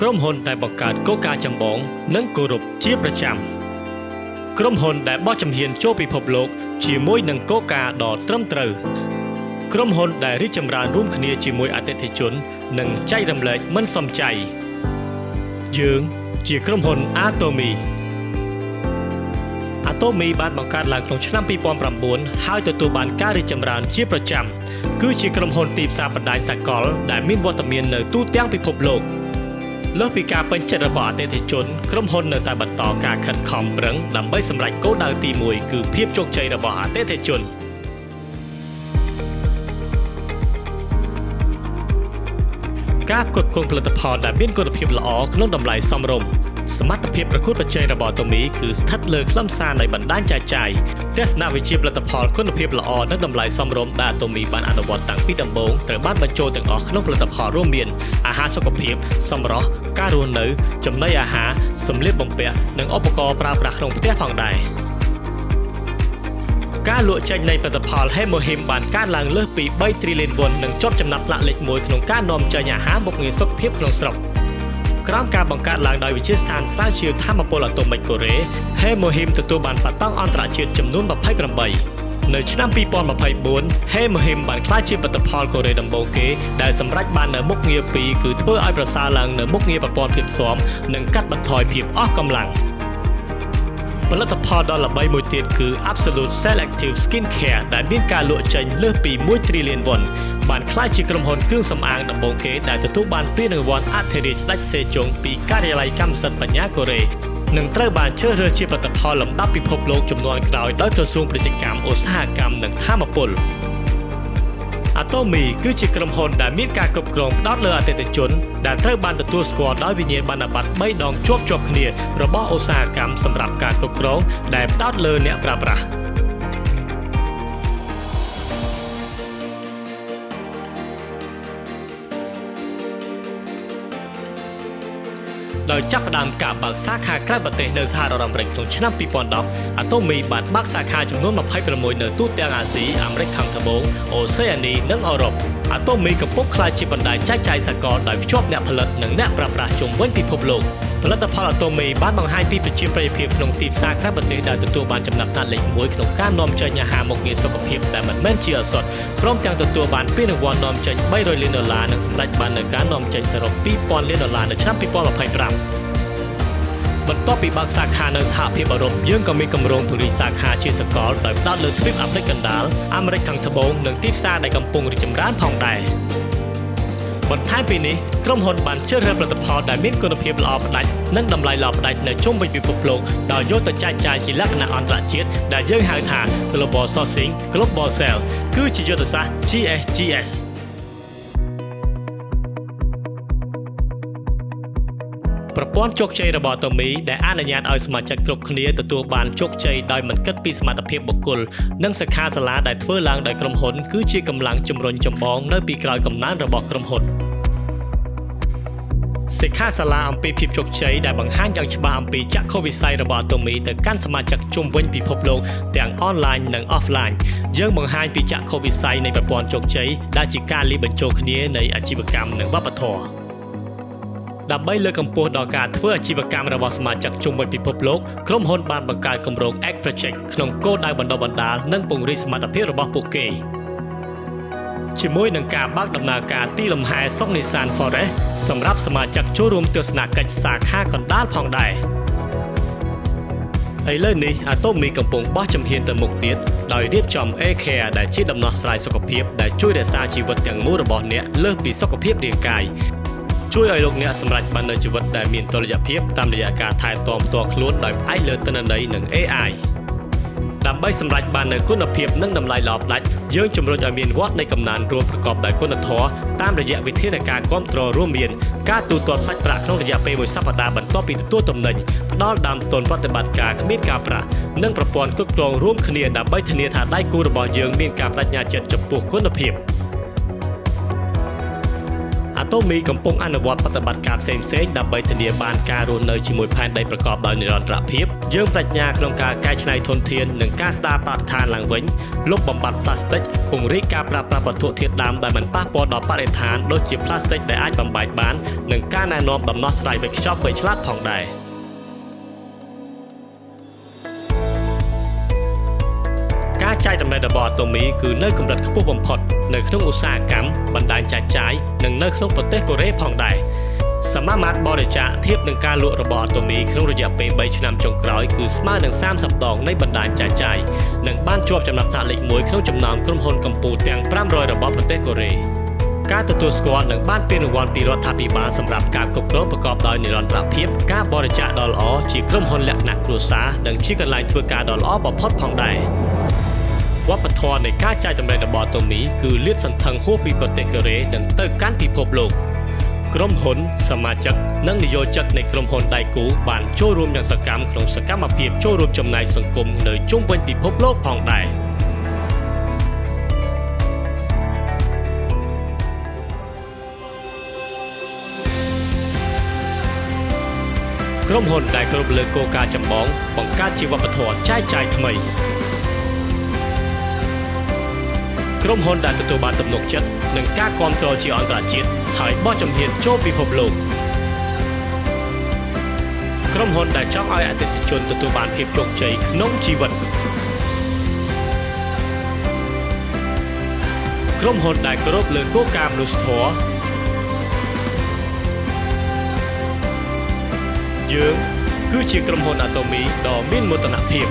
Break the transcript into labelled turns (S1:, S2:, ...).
S1: ក្រុមហ៊ុនដែលបង្កើតគោលការណ៍ចម្បងនិងគោរពជាប្រចាំក្រុមហ៊ុនដែលបោះជំហានចូលពិភពលោកជាមួយនឹងគោលការណ៍ដ៏ត្រឹមត្រូវក្រុមហ៊ុនដែលរីកចម្រើនរួមគ្នាជាមួយអតិថិជននិងចែករំលែកមិនសំចៃយើងជាក្រុមហ៊ុន Atomy បានបង្កើតឡើងក្នុងឆ្នាំ2009ហើយទទួលបានការរីកចម្រើនជាប្រចាំគឺជាក្រុមហ៊ុនទីផ្សារបណ្ដាញសកលដែលមានវត្តមាននៅទូទាំងពិភពលោកលើសពីការពេញចិត្តរបស់អតិថិជនក្រុមហ៊ុននៅតែបន្តការខិតខំប្រឹងដើម្បីសម្រេចគោលដៅទី1គឺភាពជោគជ័យរបស់អតិថិជនការផ្គត់ផ្គង់ផលិតផលដែលមានគុណភាពល្អក្នុងតម្លៃសមរម្យសមត្ថភាពប្រកួតប្រជែងរបស់ Atomy គឺស្ថិតលើខ្លឹមសារនៃបណ្ដាញចែកចាយទស្សនវិជ្ជាផលិតផលគុណភាពល្អនិងតម្លៃសមរម្យដែល Atomy បានអនុវត្តតាំងពីដំបូងត្រូវបានបញ្ចូលទាំងអស់ក្នុងផលិតផលរួមមានអាហារសុខភាពសម្រស់ការរស់នៅចំណីអាហារសម្លៀកបំពាក់និងឧបករណ៍ប្រើប្រាស់ក្នុងផ្ទះផងដែរការលក់ចេញនៃផលិតផល Hemohim បានកើនឡើងលើសពី3 trillion won និងជាប់ចំណាត់ថ្នាក់លេខ1ក្នុងការនាំចេញអាហារមុខងារសុខភាពក្នុងស្រុកក្រោមការបង្កើតឡើងដោយវិទ្យាស្ថានស្រាវជ្រាវថាមពលអាតូមិកកូរ៉េ Hemohim ទទួលបានប័ណ្ណអន្តរជាតិចំនួន28នៅឆ្នាំ2024 Hemohim បានក្លាយជាផលិតផលកូរ៉េដំបូងគេដែលសម្រេចបាននៅមុខងារ2គឺធ្វើឲ្យប្រសើរឡើងនៅមុខងារប្រព័ន្ធភាពស៊ាំនិងកាត់បន្ថយភាពអស់កម្លាំងផលិតផលដ៏ល្បីមួយទៀតគឺ Absolute Selective Skincare ដែលមានការលក់ចេញលើសពី1 trillion won បានក្លាយជាក្រុមហ៊ុនគ្រឿងសម្អាងដំបូងគេដែលទទួលបានពានរង្វាន់អធិរាជស្ដេចសេជុងពីការិយាល័យកម្មសិទ្ធិបញ្ញាកូរ៉េនិងត្រូវបានជ្រើសរើសជាផលិតផលលំដាប់ពិភពលោកចំនួនក្រោយដោយក្រសួងពាណិជ្ជកម្មឧស្សាហកម្មនិងថាមពលAtomy គឺជាក្រុមហ៊ុនដែលមានការគ្រប់គ្រងផ្ដោតលើអតិថិជនដែលត្រូវបានទទួលស្គាល់ដោយវិញ្ញាបនបត្រ3ដងជាប់គ្នារបស់ឧស្សាហកម្មសម្រាប់ការគ្រប់គ្រងដែលផ្ដោតលើអ្នកប្រើប្រាស់ដោយចាប់ផ្ដើមការបើកសាខាក្រៅប្រទេសនៅសហរដ្ឋអាមេរិកក្នុងឆ្នាំ2010 Atomy បានបើកសាខាចំនួន26នៅទូទាំងអាស៊ីអាមេរិកខាងត្បូងអូសេអានីនិងអឺរ៉ុប Atomy កំពុងក្លាយជាបណ្ដាញចែកចាយសកលដោយភ្ជាប់អ្នកផលិតនិងអ្នកប្រើប្រាស់ជុំវិញពិភពលោកផលិតផល Atomy បានបង្ហាញពីប្រជាប្រិយភាពក្នុងទីផ្សារក្រៅប្រទេសដែលទទួលបានចំណាត់ថ្នាក់លេខ1ក្នុងការនាំចេញអាហារមុខងារសុខភាពដែលមិនមែនជាឱសថព្រមទាំងទទួលបានពានរង្វាន់នាំចេញ$300 លាននិងសម្រេចបាននូវការនាំចេញសរុប$2,000 លាននៅឆ្នាំ2025បន្ទាប់ពីបើកសាខានៅសហភាពអឺរ៉ុបយើងក៏មានគម្រោងពង្រីកសាខាជាសកលដោយផ្ដោតលើទ្វីបអាហ្វ្រិកកណ្ដាលអាមេរិកខាងត្បូងនិងទីផ្សារដែលកំពុងរីកចម្រើនផងដែរបន្ថែមពីនេះក្រុមហ៊ុនបានជ្រើសរើសផលិតផលដែលមានគុណភាពល្អផ្ដាច់និងតម្លៃល្អផ្ដាច់នៅជុំវិញពិភពលោកដោយយកទៅចែកចាយជាលក្ខណៈអន្តរជាតិដែលយើងហៅថា Global Sourcing Global Sale គឺជាយុទ្ធសាស្ត្រ GSGSប្រព័ន្ធជោគជ័យរបស់ Atomy ដែលអនុញ្ញាតឲ្យសមាជិកគ្រប់គ្នាទទួលបានជោគជ័យដោយមិនគិតពីសមត្ថភាពបុគ្គលនិងសិក្ខាសាលាដែលធ្វើឡើងដោយក្រុមហ៊ុនគឺជាកម្លាំងជំរុញចម្បងនៅពីក្រោយកំណើនរបស់ក្រុមហ៊ុនសិក្ខាសាលាអំពីភាពជោគជ័យដែលបង្ហាញយ៉ាងច្បាស់អំពីចក្ខុវិស័យរបស់ Atomy ទៅកាន់សមាជិកជុំវិញពិភពលោកទាំងអនឡាញនិងអហ្វឡាញយើងបង្ហាញពីចក្ខុវិស័យនៃប្រព័ន្ធជោគជ័យដែលជាការលាយបញ្ចូលគ្នានៃអាជីវកម្មនិងវប្បធម៌ដើម្បីលើកកម្ពស់ដល់ការធ្វើអាជីវកម្មរបស់សមាជិកជុំវិញពិភពលោកក្រុមហ៊ុនបានបង្កើតគម្រោង X Project ក្នុងគោលដៅបណ្ដុះបណ្ដាលនិងពង្រីកសមត្ថភាពរបស់ពួកគេជាមួយនឹងការបើកដំណើរការទីលំហែសុកនេសាទ Forest សម្រាប់សមាជិកចូលរួមទស្សនកិច្ចសាខាកណ្ដាលផងដែរឥឡូវនេះ Atomy កំពុងបោះជំហានទៅមុខទៀតដោយរៀបចំ A-Care ដែលជាដំណោះស្រាយសុខភាពដែលជួយរក្សាជីវិតទាំងមូលរបស់អ្នកលើសពីសុខភាពរាងកាយជួយឲ្យលោកអ្នកសម្រេចបាននូវជីវិតដែលមានតុល្យភាពតាមរយៈការថែទាំផ្ទាល់ខ្លួនដោយផ្អែកលើទិន្នន័យនិង AI ដើម្បីសម្រេចបាននូវគុណភាពនិងតម្លៃល្អផ្ដាច់យើងជំរុញឲ្យមានវដ្តនៃកំណើនរួមប្រកបដោយគុណធម៌តាមរយៈវិធានការគាំទ្ររួមមានការទូទាត់សាច់ប្រាក់ក្នុងរយៈពេល1សប្តាហ៍បន្ទាប់ពីទទួលទំនិញផ្ដល់ដើមទុនប្រតិបត្តិការគ្មានការប្រាក់និងប្រព័ន្ធគ្រប់គ្រងរួមគ្នាដើម្បីធានាថាដៃគូរបស់យើងមានការបដិញ្ញាចិត្តចំពោះគុណភាព តូមីកំពុងអនុវត្តប្រតិបត្តិការផ្សេងៗដើម្បីធានាបានការរស់នៅជាមួយផែនដីប្រកបដោយនិរន្តរភាពយើងប្រាជ្ញាក្នុងការកែច្នៃធនធាននិងការស្ដារបរិស្ថានឡើងវិញលុបបំបាត់ផ្លាស្ទិកពង្រីកការប្រើប្រាស់វត្ថុធាតុដើមដែលមិនប៉ះពាល់ដល់បរិស្ថានដូចជាផ្លាស្ទិកដែលអាចបំបែកបាននិងការណែនាំដំណោះស្រាយវេចខ្ចប់វៃឆ្លាតផងដែរការចែករំលែករបស់អាតូមីគឺនៅកម្រិតខ្ពស់បំផុតនៅក្នុងឧស្សាហកម្មបណ្ដាញចែកចាយនិងនៅក្នុងប្រទេសកូរ៉េផងដែរសមាមាត្របរិច្ចាគធៀបនឹងការលក់របស់អាតូមីក្នុងរយៈពេល3ឆ្នាំចុងក្រោយគឺស្មើនឹង30ដងនៃបណ្ដាញចែកចាយនិងបានជាប់ចំណាត់ថ្នាក់លេខ1ក្នុងចំណោមក្រុមហ៊ុនកម្ពុជាទាំង500របស់ប្រទេសកូរ៉េការទទួលស្គាល់និងបានពានរង្វាន់ពីរដ្ឋាភិបាលសម្រាប់ការគ្រប់គ្រងប្រកបដោយនិរន្តរភាពការបរិច្ចាគដ៏ល្អជាក្រុមហ៊ុនលក្ខណៈគ្រួសារនិងជាកន្លែងធ្វើការដ៏ល្អបំផុតផងដែរវប្បធម៌នៃការចែករំលែករបស់អាតូមីគឺលាតសន្ធឹងហួសពីប្រទេសកូរ៉េនិងទៅកាន់ពិភពលោកក្រុមហ៊ុនសមាជិកនិងនិយោជិតនៃក្រុមហ៊ុនដៃគូបានចូលរួមយ៉ាងសកម្មក្នុងសកម្មភាពចូលរួមចំណែកសង្គមនៅជុំវិញពិភពលោកផងដែរក្រុមហ៊ុនដែលគោរពលើគោលការណ៍ចម្បងបង្កើតជាវប្បធម៌ចែកចាយថ្មីក្រុមហ៊ុនដែលទទួលបានទំនុកចិត្តនិងការគាំទ្រជាអន្តរជាតិហើយបោះជំហានចូលពិភពលោកក្រុមហ៊ុនដែលចង់ឲ្យអតិថិជនទទួលបានភាពជោគជ័យក្នុងជីវិតក្រុមហ៊ុនដែលគោរពលើគោលការណ៍មនុស្សធម៌យើងគឺជាក្រុមហ៊ុនអាតូមីដ៏មានមោទនភាព